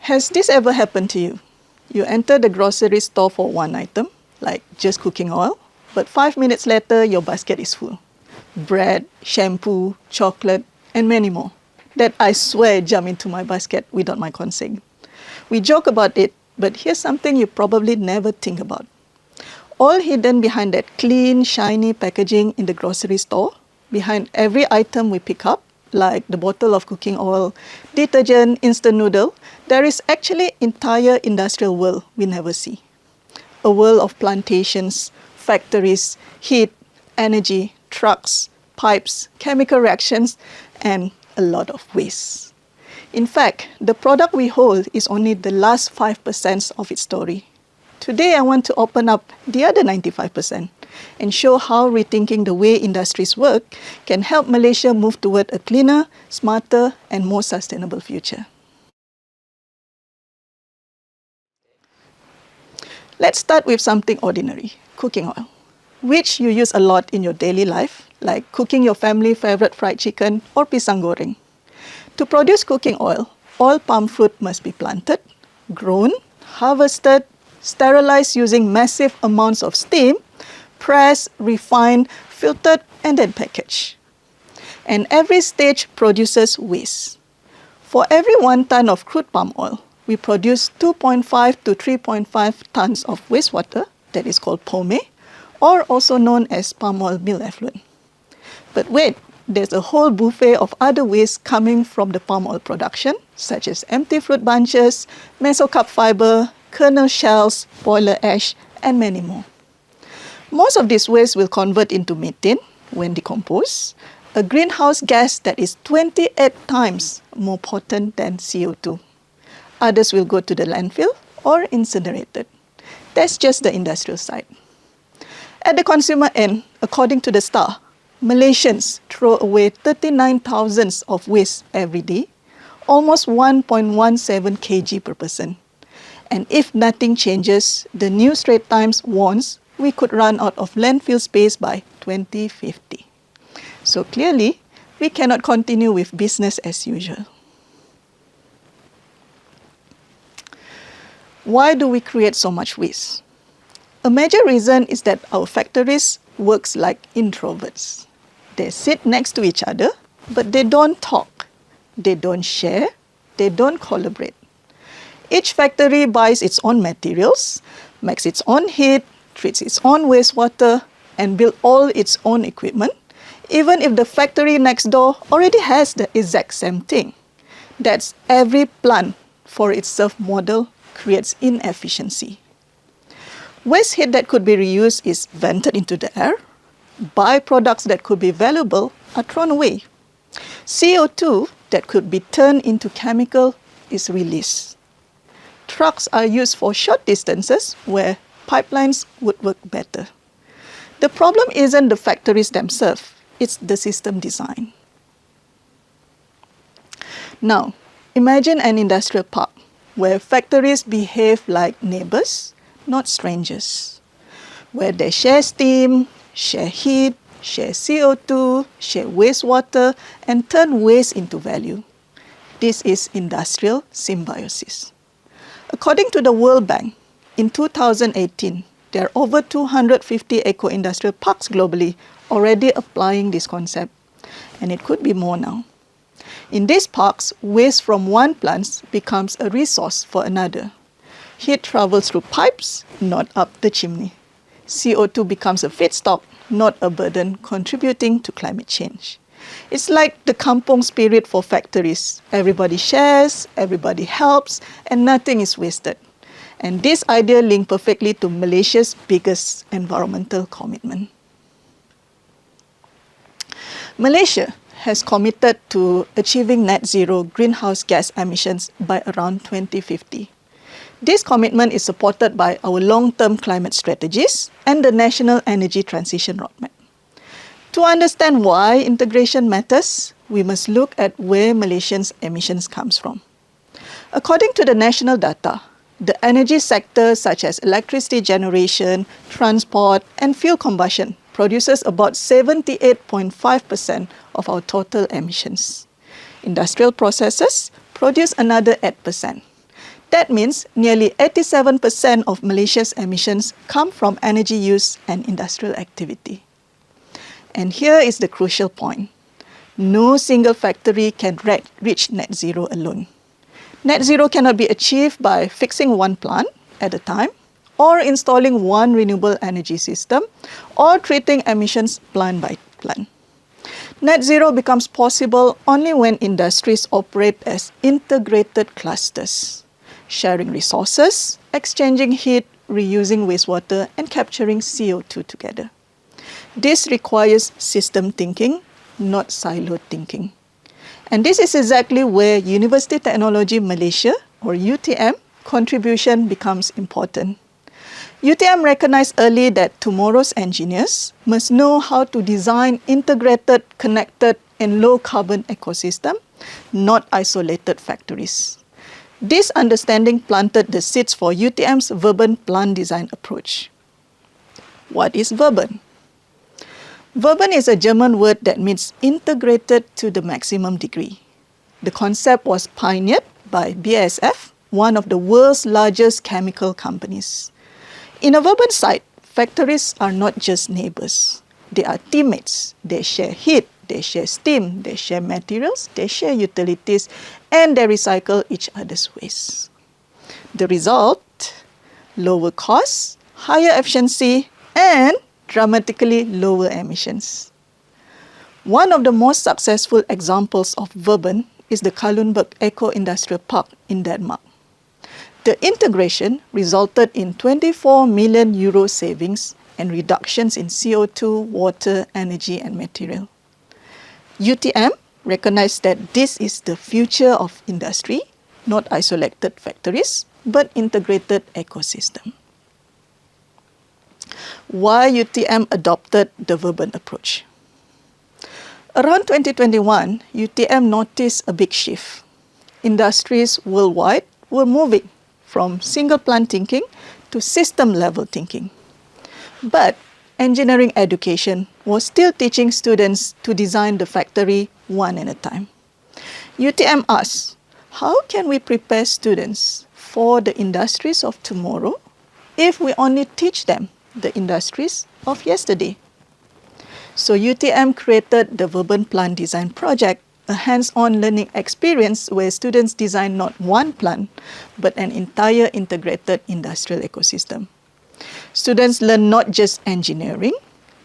Has this ever happened to you? You enter the grocery store for one item, like just cooking oil, but 5 minutes later, your basket is full. Bread, shampoo, chocolate, and many more that I swear jump into my basket without my consent. We joke about it, but here's something you probably never think about. All hidden behind that clean, shiny packaging in the grocery store, behind every item we pick up, like the bottle of cooking oil, detergent, instant noodle, there is actually entire industrial world we never see. A world of plantations, factories, heat, energy, trucks, pipes, chemical reactions, and a lot of waste. In fact, the product we hold is only the last 5% of its story. Today, I want to open up the other 95% and show how rethinking the way industries work can help Malaysia move toward a cleaner, smarter, and more sustainable future. Let's start with something ordinary, cooking oil, which you use a lot in your daily life, like cooking your family favorite fried chicken or pisang goreng. To produce cooking oil, all palm fruit must be planted, grown, harvested, sterilized using massive amounts of steam, pressed, refined, filtered, and then packaged. And every stage produces waste. For every 1 ton of crude palm oil, we produce 2.5 to 3.5 tons of wastewater, that is called pome, or also known as palm oil mill effluent. But wait, there's a whole buffet of other waste coming from the palm oil production, such as empty fruit bunches, mesocarp fiber, kernel shells, boiler ash, and many more. Most of this waste will convert into methane when decomposed, a greenhouse gas that is 28 times more potent than CO2. Others will go to the landfill or incinerated. That's just the industrial side. At the consumer end, according to the Star, Malaysians throw away 39,000 of waste every day, almost 1.17 kg per person. And if nothing changes, the New Straits Times warns we could run out of landfill space by 2050. So clearly, we cannot continue with business as usual. Why do we create so much waste? A major reason is that our factories work like introverts. They sit next to each other, but they don't talk. They don't share. They don't collaborate. Each factory buys its own materials, makes its own heat, treats its own wastewater, and builds all its own equipment, even if the factory next door already has the exact same thing. That's every plant for itself model creates inefficiency. Waste heat that could be reused is vented into the air. Byproducts that could be valuable are thrown away. CO2 that could be turned into chemical is released. Trucks are used for short distances where pipelines would work better. The problem isn't the factories themselves, it's the system design. Now, imagine an industrial park where factories behave like neighbors, not strangers, where they share steam, share heat, share CO2, share wastewater, and turn waste into value. This is industrial symbiosis. According to the World Bank, in 2018, there are over 250 eco-industrial parks globally already applying this concept, and it could be more now. In these parks, waste from one plant becomes a resource for another. Heat travels through pipes, not up the chimney. CO2 becomes a feedstock, not a burden, contributing to climate change. It's like the kampong spirit for factories. Everybody shares, everybody helps, and nothing is wasted. And this idea links perfectly to Malaysia's biggest environmental commitment. Malaysia has committed to achieving net zero greenhouse gas emissions by around 2050. This commitment is supported by our long-term climate strategies and the National Energy Transition Roadmap. To understand why integration matters, we must look at where Malaysians' emissions comes from. According to the national data, the energy sector such as electricity generation, transport, and fuel combustion produces about 78.5% of our total emissions. Industrial processes produce another 8%. That means nearly 87% of Malaysia's emissions come from energy use and industrial activity. And here is the crucial point. No single factory can reach net zero alone. Net zero cannot be achieved by fixing one plant at a time, or installing one renewable energy system, or treating emissions plant by plant. Net zero becomes possible only when industries operate as integrated clusters, sharing resources, exchanging heat, reusing wastewater, and capturing CO2 together. This requires system thinking, not silo thinking. And this is exactly where University Technology Malaysia, or UTM, contribution becomes important. UTM recognized early that tomorrow's engineers must know how to design integrated, connected, and low-carbon ecosystem, not isolated factories. This understanding planted the seeds for UTM's Verbund plant design approach. What is Verbund? Verbund is a German word that means integrated to the maximum degree. The concept was pioneered by BASF, one of the world's largest chemical companies. In a Verbund site, factories are not just neighbors. They are teammates. They share heat, they share steam, they share materials, they share utilities, and they recycle each other's waste. The result? Lower costs, higher efficiency, and dramatically lower emissions. One of the most successful examples of Verbund is the Kalundborg Eco-Industrial Park in Denmark. The integration resulted in 24 million euro savings and reductions in CO2, water, energy, and material. UTM recognized that this is the future of industry, not isolated factories, but integrated ecosystem. Why UTM adopted the Verbund approach? Around 2021, UTM noticed a big shift. Industries worldwide were moving from single plant thinking to system-level thinking. But engineering education was still teaching students to design the factory one at a time. UTM asked, how can we prepare students for the industries of tomorrow if we only teach them the industries of yesterday? So UTM created the Verbund Plant Design Project, a hands-on learning experience where students design not one plant, but an entire integrated industrial ecosystem. Students learn not just engineering,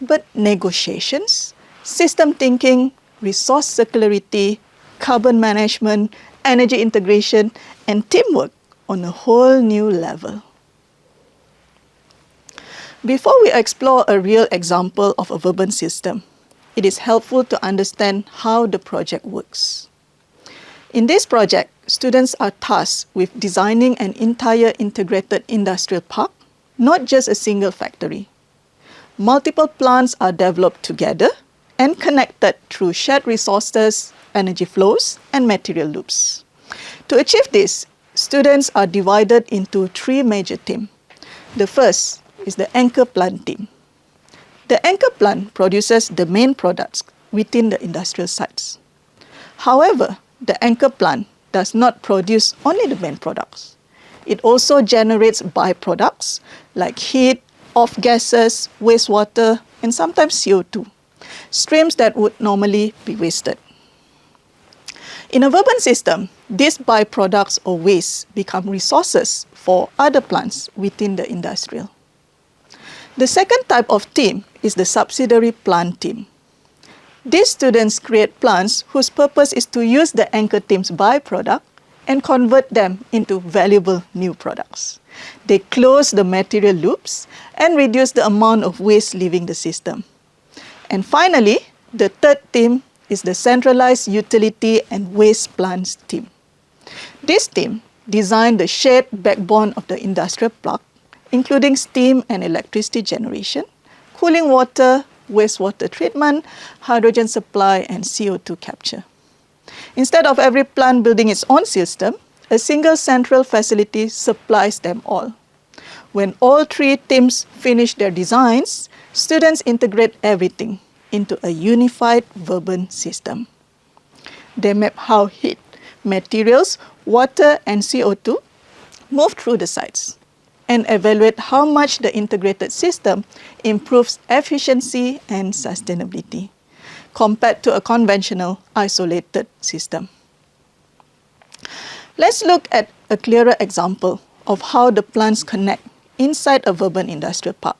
but negotiations, system thinking, resource circularity, carbon management, energy integration, and teamwork on a whole new level. Before we explore a real example of a Verbund system, it is helpful to understand how the project works. In this project, students are tasked with designing an entire integrated industrial park, not just a single factory. Multiple plants are developed together and connected through shared resources, energy flows, and material loops. To achieve this, students are divided into 3 major teams. The first is the anchor plant team. The anchor plant produces the main products within the industrial sites. However, the anchor plant does not produce only the main products. It also generates byproducts like heat, off-gases, wastewater, and sometimes CO2, streams that would normally be wasted. In a Verbund system, these byproducts or wastes become resources for other plants within the industrial. The second type of team is the subsidiary plant team. These students create plants whose purpose is to use the anchor team's byproduct and convert them into valuable new products. They close the material loops and reduce the amount of waste leaving the system. And finally, the third team is the centralized utility and waste plants team. This team designed the shared backbone of the industrial park, including steam and electricity generation, cooling water, wastewater treatment, hydrogen supply, and CO2 capture. Instead of every plant building its own system, a single central facility supplies them all. When all 3 teams finish their designs, students integrate everything into a unified Verbund system. They map how heat, materials, water, and CO2 move through the sites, and evaluate how much the integrated system improves efficiency and sustainability compared to a conventional isolated system. Let's look at a clearer example of how the plants connect inside a Verbund industrial park.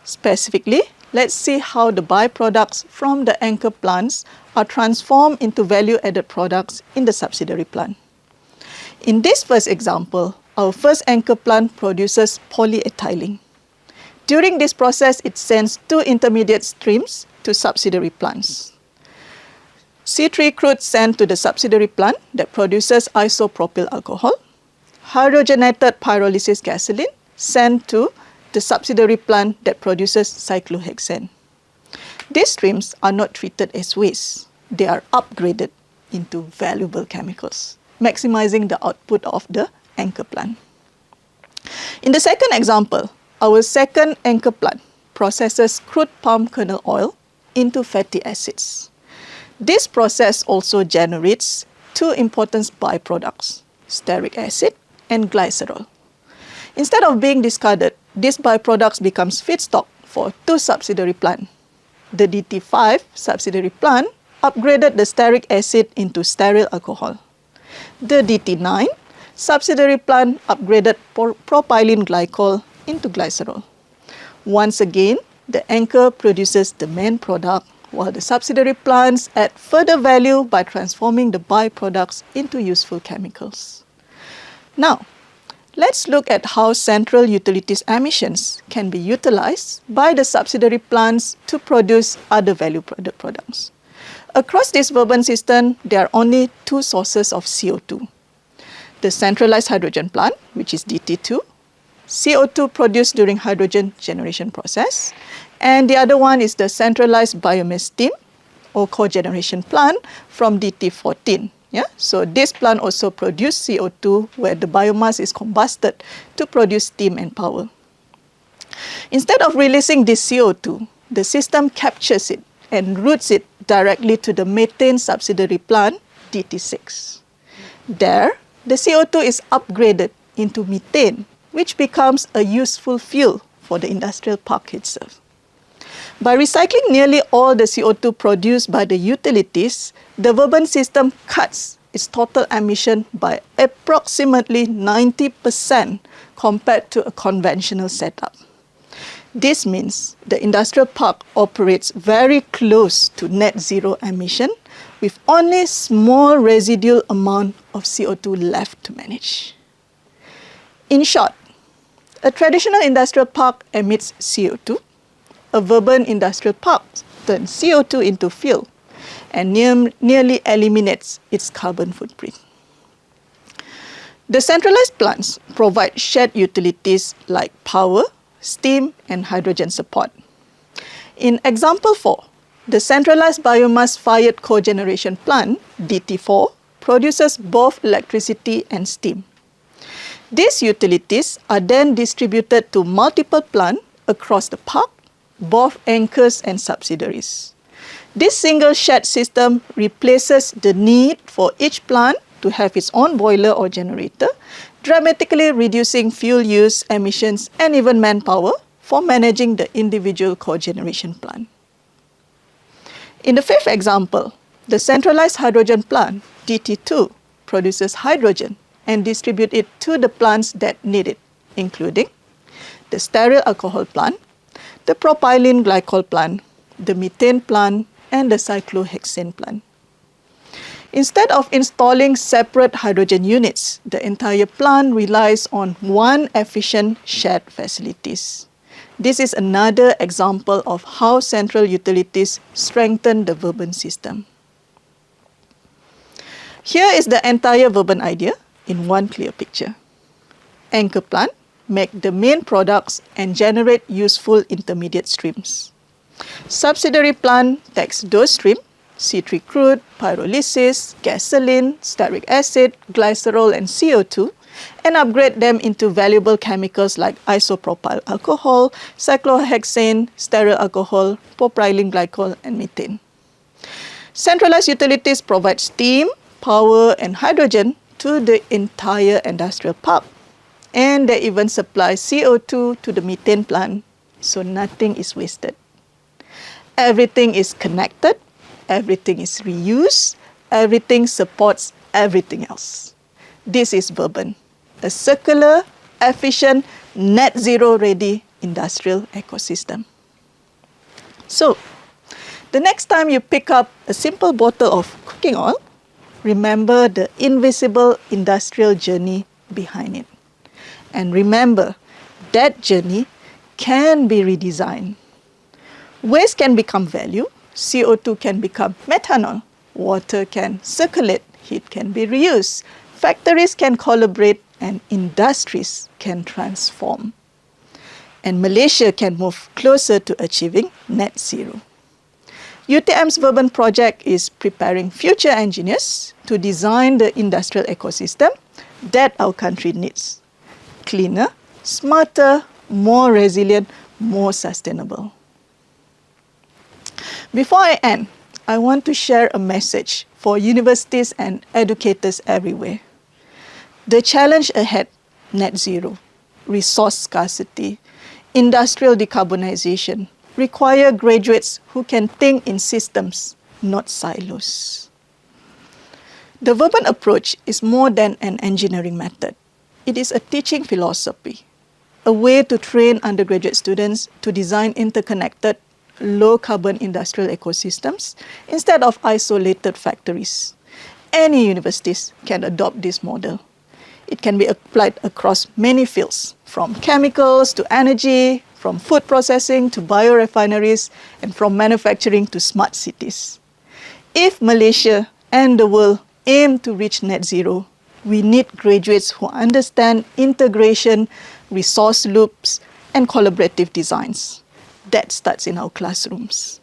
Specifically, let's see how the byproducts from the anchor plants are transformed into value-added products in the subsidiary plant. In this first example, our first anchor plant produces polyethylene. During this process, it sends two intermediate streams to subsidiary plants. C3 crude sent to the subsidiary plant that produces isopropyl alcohol. Hydrogenated pyrolysis gasoline sent to the subsidiary plant that produces cyclohexane. These streams are not treated as waste. They are upgraded into valuable chemicals, maximizing the output of the anchor plant. In the second example, our second anchor plant processes crude palm kernel oil into fatty acids. This process also generates two important byproducts, stearic acid and glycerol. Instead of being discarded, these byproducts becomes feedstock for two subsidiary plants. The DT5 subsidiary plant upgraded the stearic acid into stearyl alcohol. The DT9 subsidiary plant upgraded propylene glycol into glycerol. Once again, the anchor produces the main product, while the subsidiary plants add further value by transforming the byproducts into useful chemicals. Now, let's look at how central utilities emissions can be utilized by the subsidiary plants to produce other value-added products. Across this Verbund system, there are only two sources of CO2. The centralized hydrogen plant, which is DT2, CO2 produced during hydrogen generation process, and the other one is the centralized biomass steam or cogeneration plant from DT14. So this plant also produces CO2 where the biomass is combusted to produce steam and power. Instead of releasing this CO2, the system captures it and routes it directly to the methane subsidiary plant, DT6. There, the CO2 is upgraded into methane, which becomes a useful fuel for the industrial park itself. By recycling nearly all the CO2 produced by the utilities, the Verbund system cuts its total emission by approximately 90% compared to a conventional setup. This means the industrial park operates very close to net zero emission with only small residual amount of CO2 left to manage. In short, a traditional industrial park emits CO2. A Verbund industrial park turns CO2 into fuel and nearly eliminates its carbon footprint. The centralized plants provide shared utilities like power, steam, and hydrogen support. In example 4, the centralized biomass-fired cogeneration plant, DT4, produces both electricity and steam. These utilities are then distributed to multiple plants across the park, both anchors and subsidiaries. This single shared system replaces the need for each plant to have its own boiler or generator, dramatically reducing fuel use, emissions, and even manpower for managing the individual cogeneration plant. In the fifth example, the centralized hydrogen plant, DT2, produces hydrogen and distributes it to the plants that need it, including the stearyl alcohol plant, the propylene glycol plant, the methane plant, and the cyclohexane plant. Instead of installing separate hydrogen units, the entire plant relies on one efficient shared facilities. This is another example of how central utilities strengthen the Verbund system. Here is the entire Verbund idea in one clear picture. Anchor plant make the main products and generate useful intermediate streams. Subsidiary plant takes those streams, C3 crude, pyrolysis, gasoline, stearic acid, glycerol, and CO2, and upgrade them into valuable chemicals like isopropyl alcohol, cyclohexane, stearyl alcohol, propylene glycol, and methane. Centralized utilities provide steam, power and hydrogen to the entire industrial park. And they even supply CO2 to the methane plant, so nothing is wasted. Everything is connected, everything is reused, everything supports everything else. This is Verbund, a circular, efficient, net zero ready industrial ecosystem. So, the next time you pick up a simple bottle of cooking oil, remember the invisible industrial journey behind it. And remember, that journey can be redesigned. Waste can become value, CO2 can become methanol, water can circulate, heat can be reused, factories can collaborate, and industries can transform. And Malaysia can move closer to achieving net zero. UTM's Verbund project is preparing future engineers to design the industrial ecosystem that our country needs. Cleaner, smarter, more resilient, more sustainable. Before I end, I want to share a message for universities and educators everywhere. The challenge ahead, net zero, resource scarcity, industrial decarbonization, require graduates who can think in systems, not silos. The Verbund approach is more than an engineering method. It is a teaching philosophy, a way to train undergraduate students to design interconnected, low-carbon industrial ecosystems instead of isolated factories. Any universities can adopt this model. It can be applied across many fields, from chemicals to energy, from food processing to biorefineries, and from manufacturing to smart cities. If Malaysia and the world aim to reach net zero, we need graduates who understand integration, resource loops, and collaborative designs. That starts in our classrooms.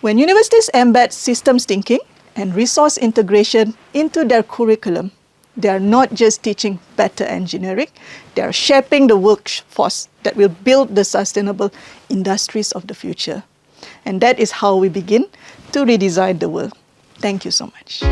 When universities embed systems thinking and resource integration into their curriculum, they are not just teaching better engineering, they are shaping the workforce that will build the sustainable industries of the future. And that is how we begin to redesign the world. Thank you so much.